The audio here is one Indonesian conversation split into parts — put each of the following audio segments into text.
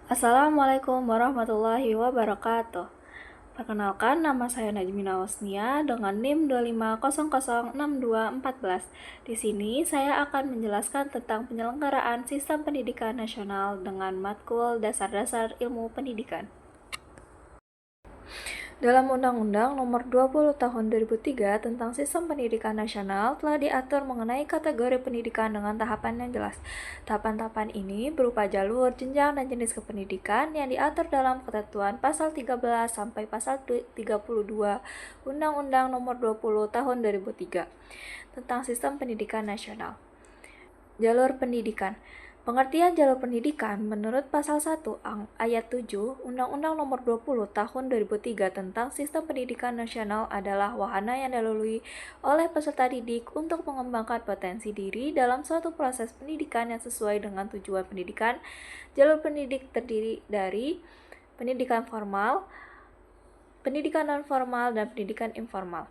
Assalamualaikum warahmatullahi wabarakatuh. Perkenalkan, nama saya Najmina Husnia dengan NIM 250006214. Di sini saya akan menjelaskan tentang penyelenggaraan sistem pendidikan nasional dengan matkul dasar-dasar ilmu pendidikan. Dalam Undang-Undang Nomor 20 Tahun 2003 tentang Sistem Pendidikan Nasional telah diatur mengenai kategori pendidikan dengan tahapan yang jelas. Tahapan-tahapan ini berupa jalur, jenjang, dan jenis kependidikan yang diatur dalam ketentuan pasal 13 sampai pasal 32 Undang-Undang Nomor 20 Tahun 2003 tentang Sistem Pendidikan Nasional. Jalur pendidikan. Pengertian jalur pendidikan menurut pasal 1 ayat 7 Undang-Undang Nomor 20 Tahun 2003 tentang Sistem Pendidikan Nasional adalah wahana yang dilalui oleh peserta didik untuk mengembangkan potensi diri dalam suatu proses pendidikan yang sesuai dengan tujuan pendidikan. Jalur pendidik terdiri dari pendidikan formal, pendidikan non-formal, dan pendidikan informal.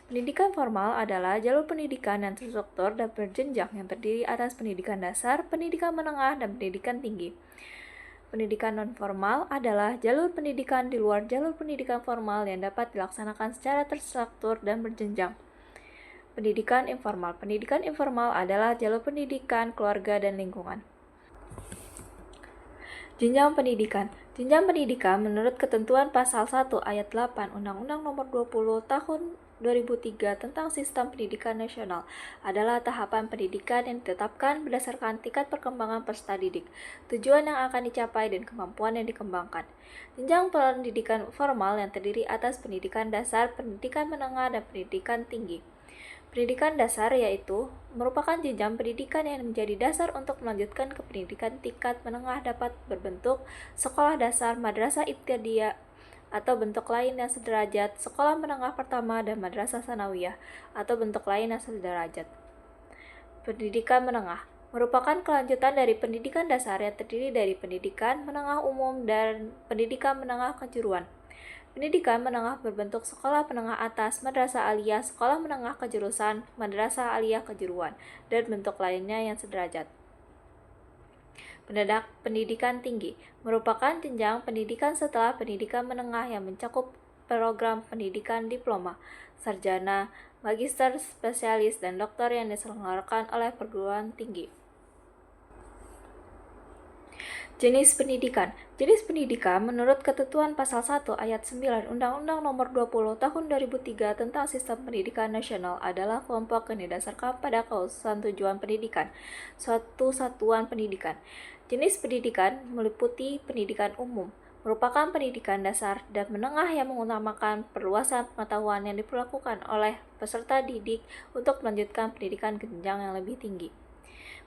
Pendidikan formal adalah jalur pendidikan yang terstruktur dan berjenjang yang terdiri atas pendidikan dasar, pendidikan menengah, dan pendidikan tinggi. Pendidikan non-formal adalah jalur pendidikan di luar jalur pendidikan formal yang dapat dilaksanakan secara terstruktur dan berjenjang. Pendidikan informal. Pendidikan informal adalah jalur pendidikan keluarga dan lingkungan. Jenjang pendidikan. Jenjang pendidikan menurut ketentuan pasal 1 ayat 8 Undang-Undang Nomor 20 Tahun 2003 tentang Sistem Pendidikan Nasional adalah tahapan pendidikan yang ditetapkan berdasarkan tingkat perkembangan peserta didik, tujuan yang akan dicapai, dan kemampuan yang dikembangkan. Jenjang pendidikan formal yang terdiri atas pendidikan dasar, pendidikan menengah, dan pendidikan tinggi. Pendidikan dasar yaitu merupakan jenjang pendidikan yang menjadi dasar untuk melanjutkan ke pendidikan tingkat menengah dapat berbentuk sekolah dasar, madrasah ibtidaiyah, atau bentuk lain yang sederajat, sekolah menengah pertama, dan madrasah sanawiyah, atau bentuk lain yang sederajat. Pendidikan menengah merupakan kelanjutan dari pendidikan dasar yang terdiri dari pendidikan menengah umum dan pendidikan menengah kejuruan. Pendidikan menengah berbentuk sekolah menengah atas, madrasah aliyah, sekolah menengah kejurusan, madrasah aliyah kejuruan, dan bentuk lainnya yang sederajat. Pendidikan tinggi merupakan jenjang pendidikan setelah pendidikan menengah yang mencakup program pendidikan diploma, sarjana, magister, spesialis, dan doktor yang diselenggarakan oleh perguruan tinggi. Jenis pendidikan. Jenis pendidikan menurut ketentuan pasal 1 ayat 9 Undang-Undang Nomor 20 Tahun 2003 tentang Sistem Pendidikan Nasional adalah kelompok yang didasarkan pada kekhususan tujuan pendidikan suatu satuan pendidikan. Jenis pendidikan meliputi pendidikan umum, merupakan pendidikan dasar dan menengah yang mengutamakan perluasan pengetahuan yang diperlakukan oleh peserta didik untuk melanjutkan pendidikan ke jenjang yang lebih tinggi.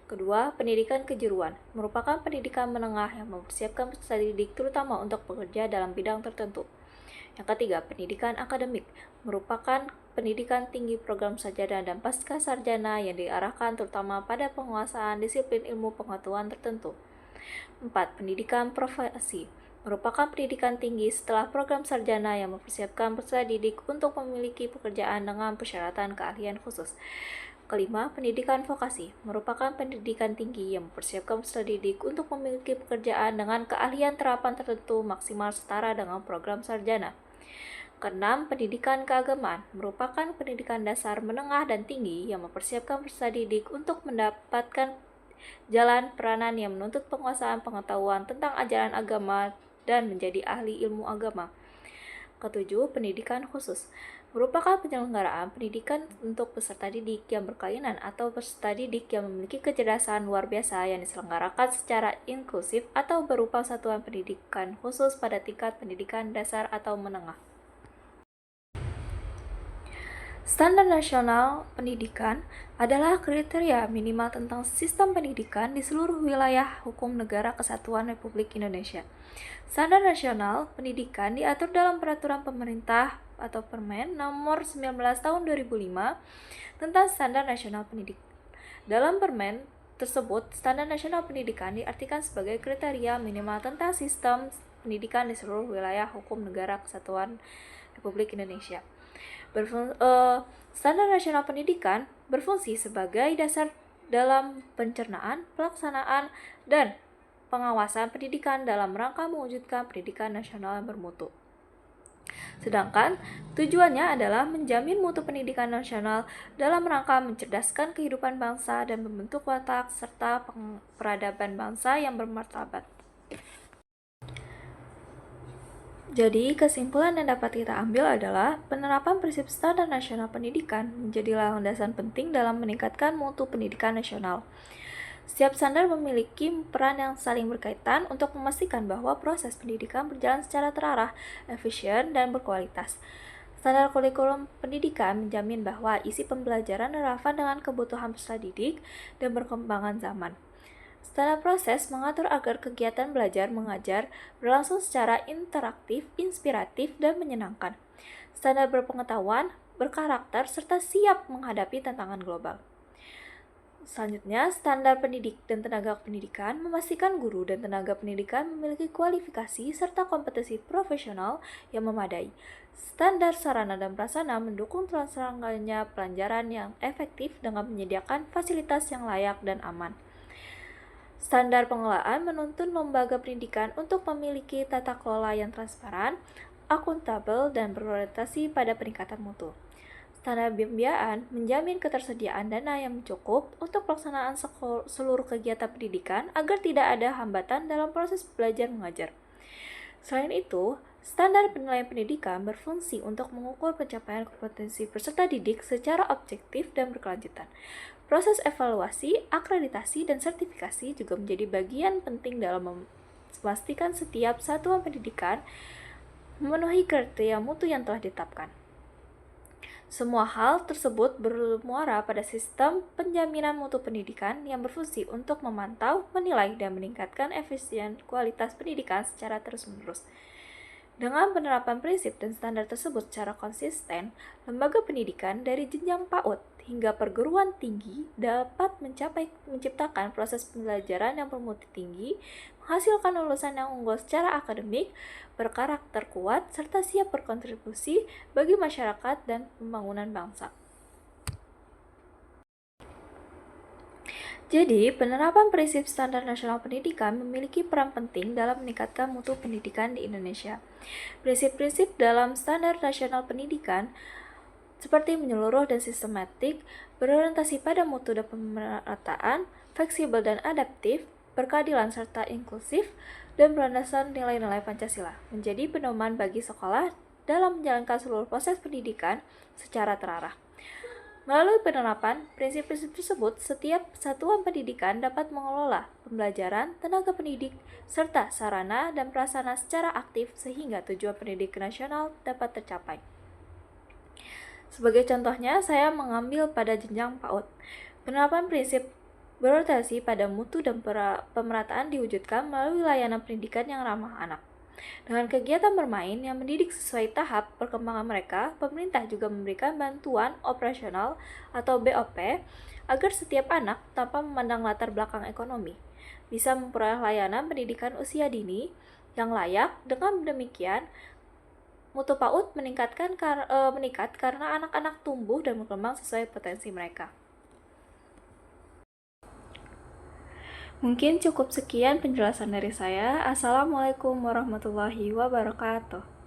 Kedua, pendidikan kejuruan merupakan pendidikan menengah yang mempersiapkan peserta didik terutama untuk bekerja dalam bidang tertentu. Yang ketiga, pendidikan akademik merupakan pendidikan tinggi program sarjana dan pasca sarjana yang diarahkan terutama pada penguasaan disiplin ilmu pengetahuan tertentu. 4. Pendidikan profesi merupakan pendidikan tinggi setelah program sarjana yang mempersiapkan peserta didik untuk memiliki pekerjaan dengan persyaratan keahlian khusus. Kelima, pendidikan vokasi merupakan pendidikan tinggi yang mempersiapkan peserta didik untuk memiliki pekerjaan dengan keahlian terapan tertentu maksimal setara dengan program sarjana. Keenam, pendidikan keagamaan merupakan pendidikan dasar menengah dan tinggi yang mempersiapkan peserta didik untuk mendapatkan jalan peranan yang menuntut penguasaan pengetahuan tentang ajaran agama dan menjadi ahli ilmu agama. Ketujuh, pendidikan khusus merupakan penyelenggaraan pendidikan untuk peserta didik yang berkelainan atau peserta didik yang memiliki kecerdasan luar biasa yang diselenggarakan secara inklusif atau berupa satuan pendidikan khusus pada tingkat pendidikan dasar atau menengah. Standar Nasional Pendidikan adalah kriteria minimal tentang sistem pendidikan di seluruh wilayah hukum Negara Kesatuan Republik Indonesia. Standar Nasional Pendidikan diatur dalam Peraturan Pemerintah atau Permen Nomor 19 Tahun 2005 tentang Standar Nasional Pendidikan. Dalam Permen tersebut, Standar Nasional Pendidikan diartikan sebagai kriteria minimal tentang sistem pendidikan di seluruh wilayah hukum Negara Kesatuan Republik Indonesia. Standar Nasional Pendidikan berfungsi sebagai dasar dalam pencernaan, pelaksanaan, dan pengawasan pendidikan dalam rangka mewujudkan pendidikan nasional yang bermutu. Sedangkan tujuannya adalah menjamin mutu pendidikan nasional dalam rangka mencerdaskan kehidupan bangsa dan membentuk watak serta peradaban bangsa yang bermartabat. Jadi, kesimpulan yang dapat kita ambil adalah penerapan prinsip standar nasional pendidikan menjadi landasan penting dalam meningkatkan mutu pendidikan nasional. Setiap standar memiliki peran yang saling berkaitan untuk memastikan bahwa proses pendidikan berjalan secara terarah, efisien, dan berkualitas. Standar kurikulum pendidikan menjamin bahwa isi pembelajaran relevan dengan kebutuhan peserta didik dan perkembangan zaman. Standar proses mengatur agar kegiatan belajar mengajar berlangsung secara interaktif, inspiratif, dan menyenangkan. Standar berpengetahuan, berkarakter, serta siap menghadapi tantangan global. Selanjutnya, standar pendidik dan tenaga pendidikan memastikan guru dan tenaga pendidikan memiliki kualifikasi serta kompetensi profesional yang memadai. Standar sarana dan prasarana mendukung terlaksananya pelajaran yang efektif dengan menyediakan fasilitas yang layak dan aman. Standar pengelolaan menuntun lembaga pendidikan untuk memiliki tata kelola yang transparan, akuntabel, dan berorientasi pada peningkatan mutu. Standar pembiayaan menjamin ketersediaan dana yang cukup untuk pelaksanaan seluruh kegiatan pendidikan agar tidak ada hambatan dalam proses belajar mengajar. Selain itu, standar penilaian pendidikan berfungsi untuk mengukur pencapaian kompetensi peserta didik secara objektif dan berkelanjutan. Proses evaluasi, akreditasi, dan sertifikasi juga menjadi bagian penting dalam memastikan setiap satuan pendidikan memenuhi kriteria mutu yang telah ditetapkan. Semua hal tersebut bermuara pada sistem penjaminan mutu pendidikan yang berfungsi untuk memantau, menilai, dan meningkatkan efisien kualitas pendidikan secara terus-menerus. Dengan penerapan prinsip dan standar tersebut secara konsisten, lembaga pendidikan dari jenjang PAUD hingga perguruan tinggi dapat menciptakan proses pembelajaran yang bermutu tinggi, menghasilkan lulusan yang unggul secara akademik, berkarakter kuat, serta siap berkontribusi bagi masyarakat dan pembangunan bangsa. Jadi, penerapan prinsip standar nasional pendidikan memiliki peran penting dalam meningkatkan mutu pendidikan di Indonesia. Prinsip-prinsip dalam standar nasional pendidikan seperti menyeluruh dan sistematik, berorientasi pada mutu dan pemerataan, fleksibel dan adaptif, berkeadilan serta inklusif, dan berlandaskan nilai-nilai Pancasila, menjadi pedoman bagi sekolah dalam menjalankan seluruh proses pendidikan secara terarah. Melalui penerapan prinsip-prinsip tersebut, setiap satuan pendidikan dapat mengelola pembelajaran, tenaga pendidik, serta sarana dan prasarana secara aktif sehingga tujuan pendidikan nasional dapat tercapai. Sebagai contohnya, saya mengambil pada jenjang PAUD. Penerapan prinsip berorientasi pada mutu dan pemerataan diwujudkan melalui layanan pendidikan yang ramah anak. Dengan kegiatan bermain yang mendidik sesuai tahap perkembangan mereka, pemerintah juga memberikan bantuan operasional atau BOP agar setiap anak tanpa memandang latar belakang ekonomi bisa memperoleh layanan pendidikan usia dini yang layak. Dengan demikian, mutu PAUD meningkat karena anak-anak tumbuh dan berkembang sesuai potensi mereka. Mungkin cukup sekian penjelasan dari saya. Assalamualaikum warahmatullahi wabarakatuh.